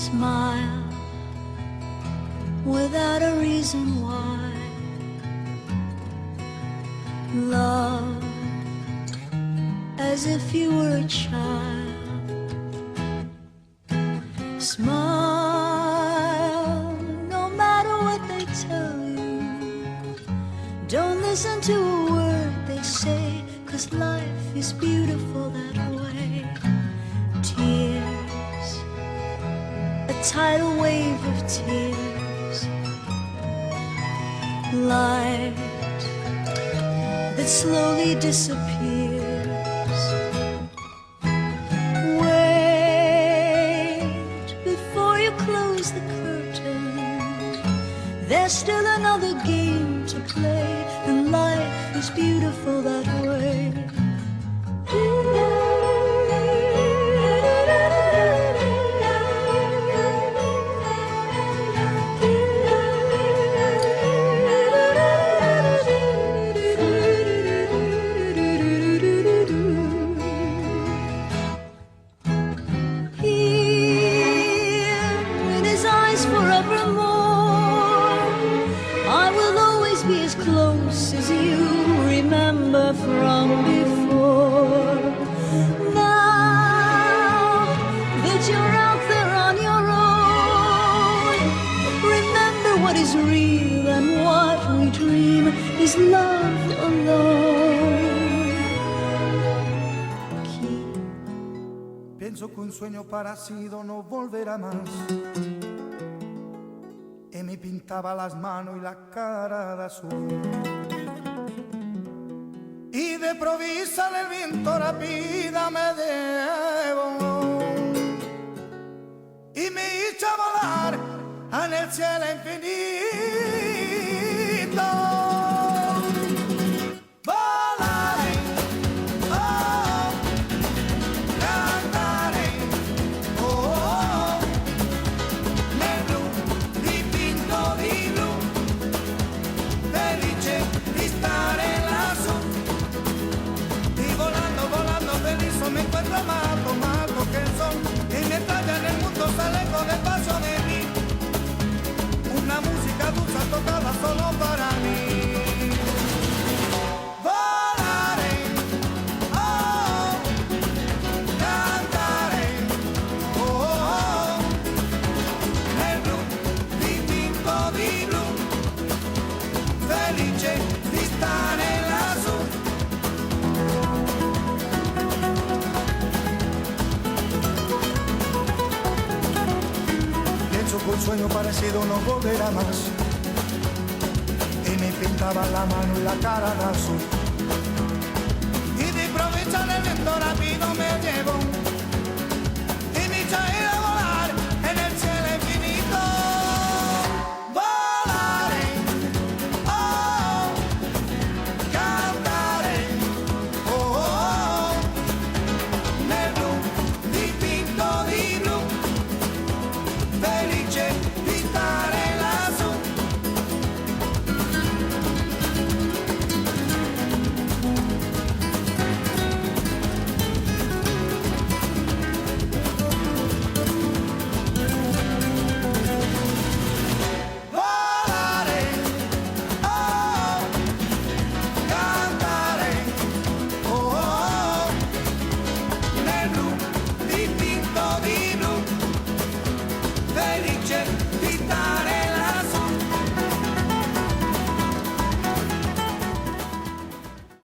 smile without a reason why. Love as if you were a child. Smile no matter what they tell you. Don't listen to a word they say, 'cause life is beautiful that way. Tears, a tidal wave of tears. Light that slowly disappears. Wait before you close the curtain. There's still another game to play, and life is beautiful that way. Be as close as you remember from before. Now that you're out there on your own, remember what is real and what we dream is love alone. Pienso que un sueño parecido no volverá más. Y me pintaba las manos y la cara de azul. Y de provisa el viento rápida me llevó y me hizo volar en el cielo infinito. Volaré, oh, cantaré, oh, nel blu dipinto di blu, felice di stare lassù. Y volando, volando feliz me encuentro amado, amado que son. Y mientras ya en el mundo sale con el paso de mí, una música dulce tocada solo para mí. Volaré, oh, cantaré, oh, nel blu dipinto di blu, felice di stare lassù. Pienso que un sueño parecido no volverá más. Y me pintaba la mano y la cara de azul.